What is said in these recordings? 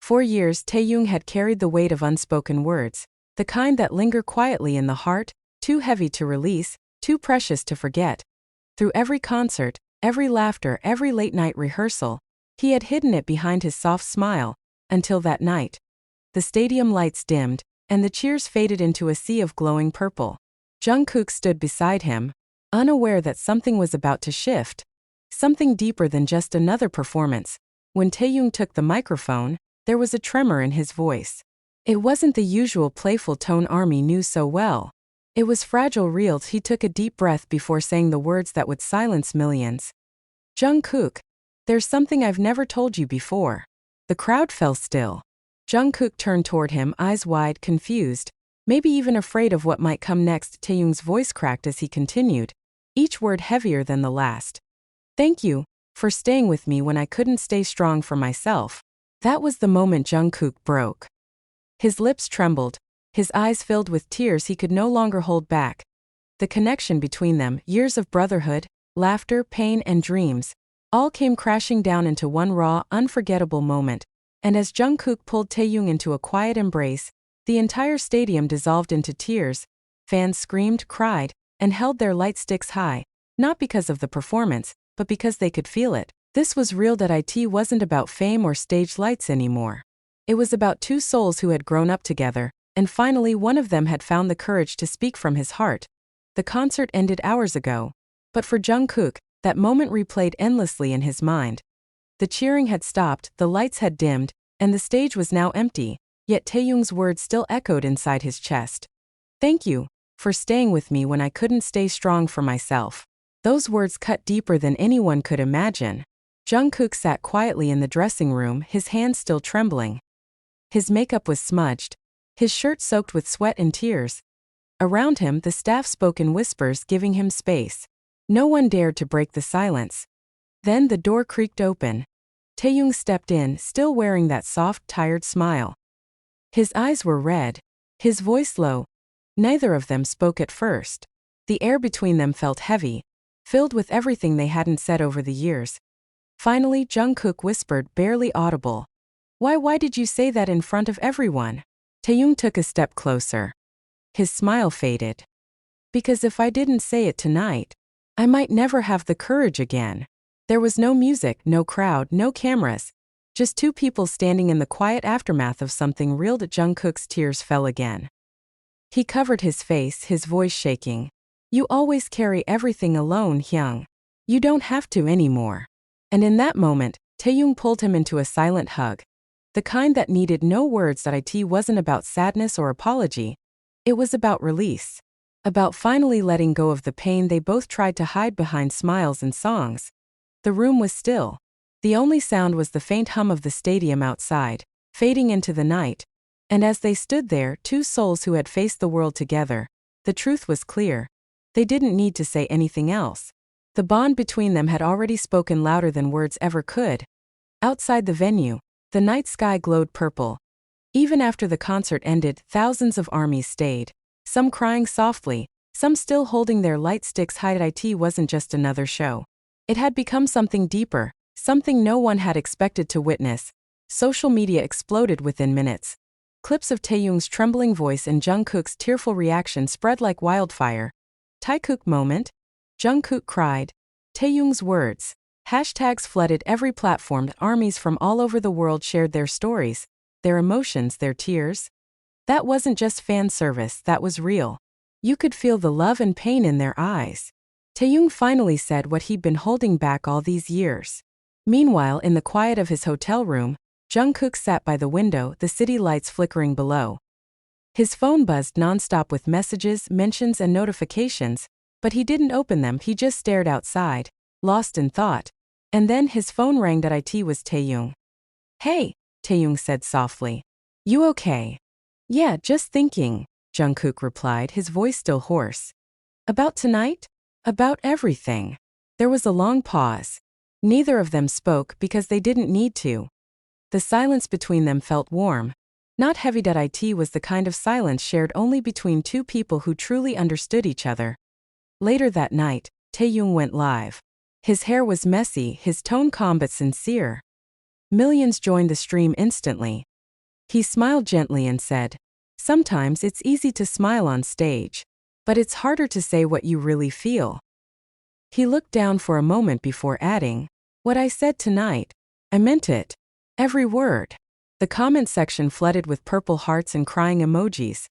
For years, Taehyung had carried the weight of unspoken words, the kind that linger quietly in the heart, too heavy to release, too precious to forget. Through every concert, every laughter, every late-night rehearsal, he had hidden it behind his soft smile, until that night. The stadium lights dimmed, and the cheers faded into a sea of glowing purple. Jungkook stood beside him, unaware that something was about to shift, something deeper than just another performance. When Taehyung took the microphone, there was a tremor in his voice. It wasn't the usual playful tone ARMY knew so well. It was fragile, real. He took a deep breath before saying the words that would silence millions. Jungkook, there's something I've never told you before. The crowd fell still. Jungkook turned toward him, eyes wide, confused, maybe even afraid of what might come next. Taehyung's voice cracked as he continued, each word heavier than the last. Thank you for staying with me when I couldn't stay strong for myself. That was the moment Jungkook broke. His lips trembled, his eyes filled with tears he could no longer hold back. The connection between them, years of brotherhood, laughter, pain, and dreams, all came crashing down into one raw, unforgettable moment. And as Jungkook pulled Taehyung into a quiet embrace, the entire stadium dissolved into tears. Fans screamed, cried, and held their light sticks high, not because of the performance, but because they could feel it. This was real. It wasn't about fame or stage lights anymore. It was about two souls who had grown up together, and finally one of them had found the courage to speak from his heart. The concert ended hours ago, but for Jungkook, that moment replayed endlessly in his mind. The cheering had stopped, the lights had dimmed, and the stage was now empty, yet Taehyung's words still echoed inside his chest. Thank you for staying with me when I couldn't stay strong for myself. Those words cut deeper than anyone could imagine. Jungkook sat quietly in the dressing room, his hands still trembling. His makeup was smudged, his shirt soaked with sweat and tears. Around him, the staff spoke in whispers, giving him space. No one dared to break the silence. Then the door creaked open. Taehyung stepped in, still wearing that soft, tired smile. His eyes were red, his voice low. Neither of them spoke at first. The air between them felt heavy, filled with everything they hadn't said over the years. Finally, Jungkook whispered, barely audible. Why did you say that in front of everyone? Taehyung took a step closer. His smile faded. Because if I didn't say it tonight, I might never have the courage again. There was no music, no crowd, no cameras. Just two people standing in the quiet aftermath of something real. Jungkook's tears fell again. He covered his face, his voice shaking. You always carry everything alone, Hyung. You don't have to anymore. And in that moment, Taehyung pulled him into a silent hug. The kind that needed no words. It wasn't about sadness or apology. It was about release. About finally letting go of the pain they both tried to hide behind smiles and songs. The room was still. The only sound was the faint hum of the stadium outside, fading into the night. And as they stood there, two souls who had faced the world together, the truth was clear. They didn't need to say anything else. The bond between them had already spoken louder than words ever could. Outside the venue, the night sky glowed purple. Even after the concert ended, thousands of ARMYs stayed, some crying softly, some still holding their light sticks high. It wasn't just another show. It had become something deeper, something no one had expected to witness. Social media exploded within minutes. Clips of Taehyung's trembling voice and Jungkook's tearful reaction spread like wildfire. Taekook moment? Jungkook cried. Taehyung's words. Hashtags flooded every platform. ARMYs from all over the world shared their stories, their emotions, their tears. That wasn't just fan service, that was real. You could feel the love and pain in their eyes. Taehyung finally said what he'd been holding back all these years. Meanwhile, in the quiet of his hotel room, Jungkook sat by the window, the city lights flickering below. His phone buzzed nonstop with messages, mentions, and notifications, but he didn't open them. He just stared outside, lost in thought. And then his phone rang. It was Taehyung. Hey, Taehyung said softly. You okay? Yeah, just thinking, Jungkook replied, his voice still hoarse. About tonight? About everything. There was a long pause. Neither of them spoke because they didn't need to. The silence between them felt warm, not heavy. It was the kind of silence shared only between two people who truly understood each other. Later that night, Taehyung went live. His hair was messy, his tone calm but sincere. Millions joined the stream instantly. He smiled gently and said, "Sometimes it's easy to smile on stage, but it's harder to say what you really feel." He looked down for a moment before adding, "What I said tonight, I meant it. Every word." The comment section flooded with purple hearts and crying emojis.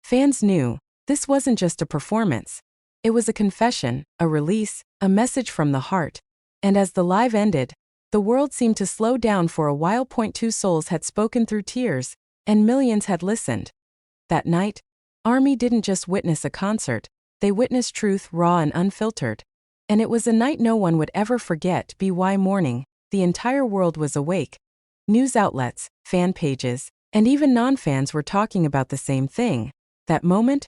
Fans knew this wasn't just a performance. It was a confession, a release, a message from the heart. And as the live ended, the world seemed to slow down for a while. Two souls had spoken through tears, and millions had listened. That night, ARMY didn't just witness a concert, they witnessed truth raw and unfiltered. And it was a night no one would ever forget. By morning, the entire world was awake. News outlets, fan pages, and even non-fans were talking about the same thing. That moment,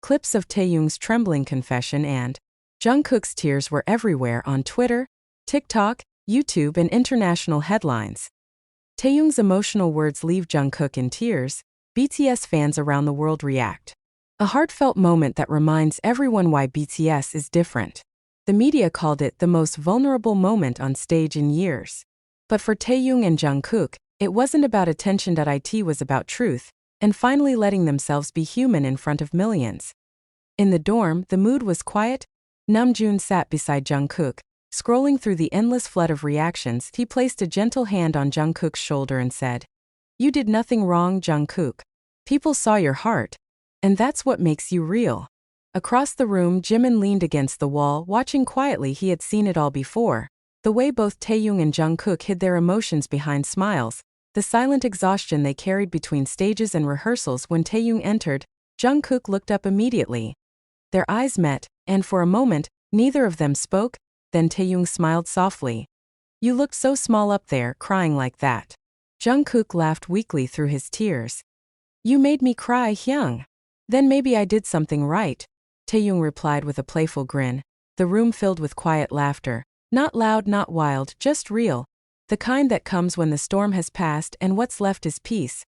clips of Taehyung's trembling confession and Jungkook's tears were everywhere on Twitter, TikTok, YouTube, and international headlines. Taehyung's emotional words leave Jungkook in tears. BTS fans around the world react. A heartfelt moment that reminds everyone why BTS is different. The media called it the most vulnerable moment on stage in years. But for Taehyung and Jungkook, it wasn't about attention. It was about truth, and finally letting themselves be human in front of millions. In the dorm, the mood was quiet. Namjoon sat beside Jungkook. Scrolling through the endless flood of reactions, he placed a gentle hand on Jungkook's shoulder and said, "You did nothing wrong, Jungkook. People saw your heart. And that's what makes you real." Across the room, Jimin leaned against the wall, watching quietly. He had seen it all before. The way both Taehyung and Jungkook hid their emotions behind smiles, the silent exhaustion they carried between stages and rehearsals. When Taehyung entered, Jungkook looked up immediately. Their eyes met, and for a moment, neither of them spoke. Then Taehyung smiled softly. "You looked so small up there, crying like that." Jungkook laughed weakly through his tears. "You made me cry, Hyung. Then maybe I did something right," Taehyung replied with a playful grin. The room filled with quiet laughter. Not loud, not wild, just real. The kind that comes when the storm has passed and what's left is peace.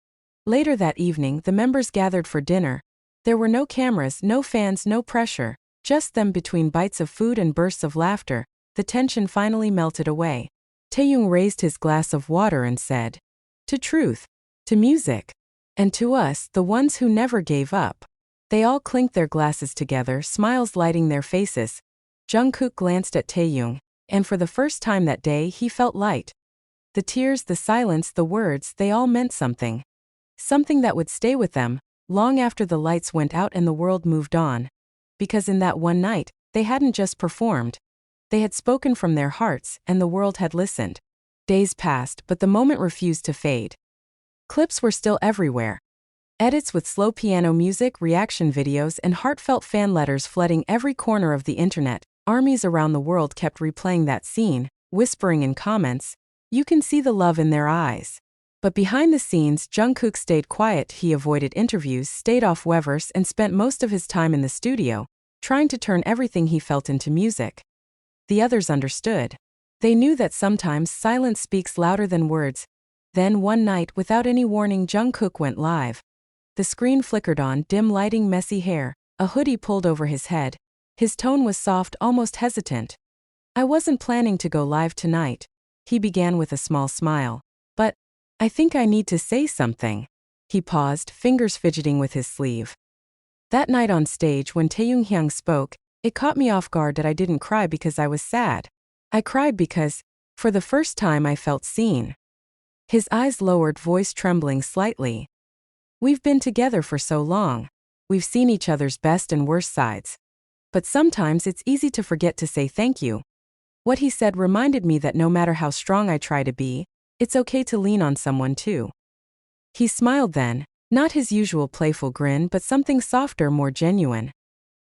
Later that evening, the members gathered for dinner. There were no cameras, no fans, no pressure. Just them between bites of food and bursts of laughter. The tension finally melted away. Taehyung raised his glass of water and said, "To truth, to music, and to us, the ones who never gave up." They all clinked their glasses together, smiles lighting their faces. Jungkook glanced at Taehyung, and for the first time that day he felt light. The tears, the silence, the words, they all meant something. Something that would stay with them, long after the lights went out and the world moved on. Because in that one night, they hadn't just performed. They had spoken from their hearts, and the world had listened. Days passed, but the moment refused to fade. Clips were still everywhere. Edits with slow piano music, reaction videos, and heartfelt fan letters flooding every corner of the internet. Armies around the world kept replaying that scene, whispering in comments, "You can see the love in their eyes." But behind the scenes, Jungkook stayed quiet. He avoided interviews, stayed off Weverse, and spent most of his time in the studio, trying to turn everything he felt into music. The others understood. They knew that sometimes silence speaks louder than words. Then one night, without any warning, Jungkook went live. The screen flickered on, dim lighting, messy hair, a hoodie pulled over his head. His tone was soft, almost hesitant. "I wasn't planning to go live tonight," he began with a small smile. "But I think I need to say something." He paused, fingers fidgeting with his sleeve. That night on stage, when Taehyung spoke, it caught me off guard that I didn't cry because I was sad. I cried because, for the first time, I felt seen. His eyes lowered, voice trembling slightly. "We've been together for so long. We've seen each other's best and worst sides. But sometimes it's easy to forget to say thank you." What he said reminded me that no matter how strong I try to be, it's okay to lean on someone too. He smiled then, not his usual playful grin, but something softer, more genuine.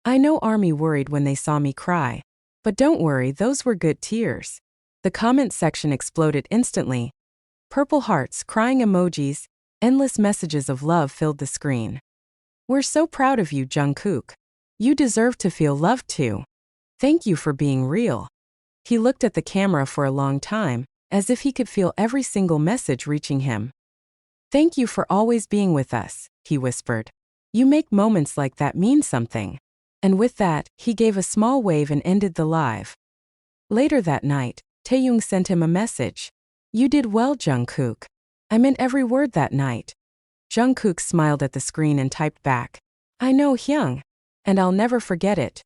"I know ARMY worried when they saw me cry. But don't worry, those were good tears." The comment section exploded instantly. Purple hearts, crying emojis, endless messages of love filled the screen. "We're so proud of you, Jungkook. You deserve to feel loved too. Thank you for being real." He looked at the camera for a long time, as if he could feel every single message reaching him. "Thank you for always being with us," he whispered. "You make moments like that mean something." And with that, he gave a small wave and ended the live. Later that night, Taehyung sent him a message. "You did well, Jungkook. I meant every word that night. Jungkook smiled at the screen and typed back. I know Hyung. And I'll never forget it.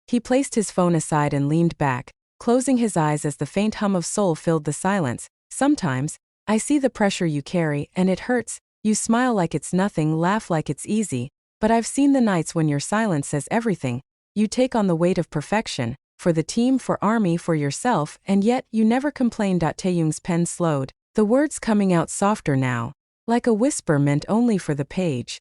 He placed his phone aside and leaned back, closing his eyes as the faint hum of soul filled the silence. Sometimes, I see the pressure you carry, and it hurts. You smile like it's nothing, laugh like it's easy. But I've seen the nights when your silence says everything. You take on the weight of perfection, for the team, for army, for yourself, and yet you never complain. Taehyung's pen slowed, the words coming out softer now, like a whisper meant only for the page.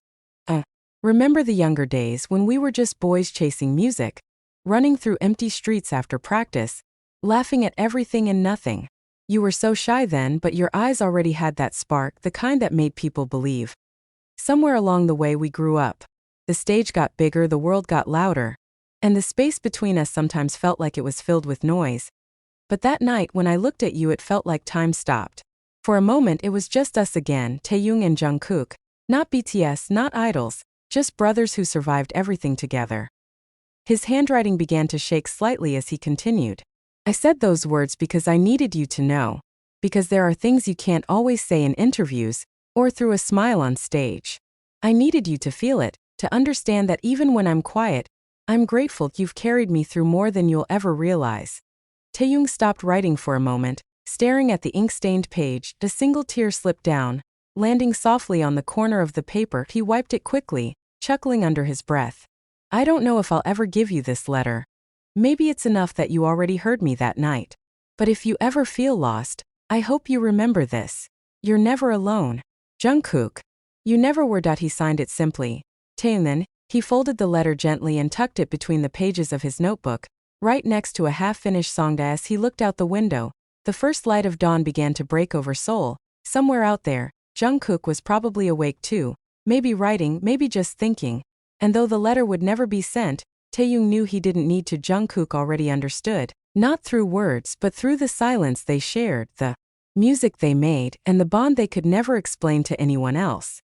Remember the younger days when we were just boys chasing music, running through empty streets after practice, laughing at everything and nothing. You were so shy then, but your eyes already had that spark, the kind that made people believe. Somewhere along the way we grew up. The stage got bigger, the world got louder, and the space between us sometimes felt like it was filled with noise. But that night when I looked at you, it felt like time stopped. For a moment it was just us again, Taehyung and Jungkook. Not BTS, not idols, just brothers who survived everything together. His handwriting began to shake slightly as he continued. I said those words because I needed you to know. Because there are things you can't always say in interviews, or through a smile on stage. I needed you to feel it, to understand that even when I'm quiet, I'm grateful. You've carried me through more than you'll ever realize. Taehyung stopped writing for a moment, staring at the ink-stained page. A single tear slipped down, landing softly on the corner of the paper. He wiped it quickly, chuckling under his breath. I don't know if I'll ever give you this letter. Maybe it's enough that you already heard me that night. But if you ever feel lost, I hope you remember this. You're never alone. Jungkook. You never were. He signed it simply. Taehyung. He folded the letter gently and tucked it between the pages of his notebook, right next to a half-finished song. As he looked out the window, the first light of dawn began to break over Seoul. Somewhere out there, Jungkook was probably awake too, maybe writing, maybe just thinking. And though the letter would never be sent, Taehyung knew he didn't need to. Jungkook already understood, not through words but through the silence they shared, the music they made, and the bond they could never explain to anyone else.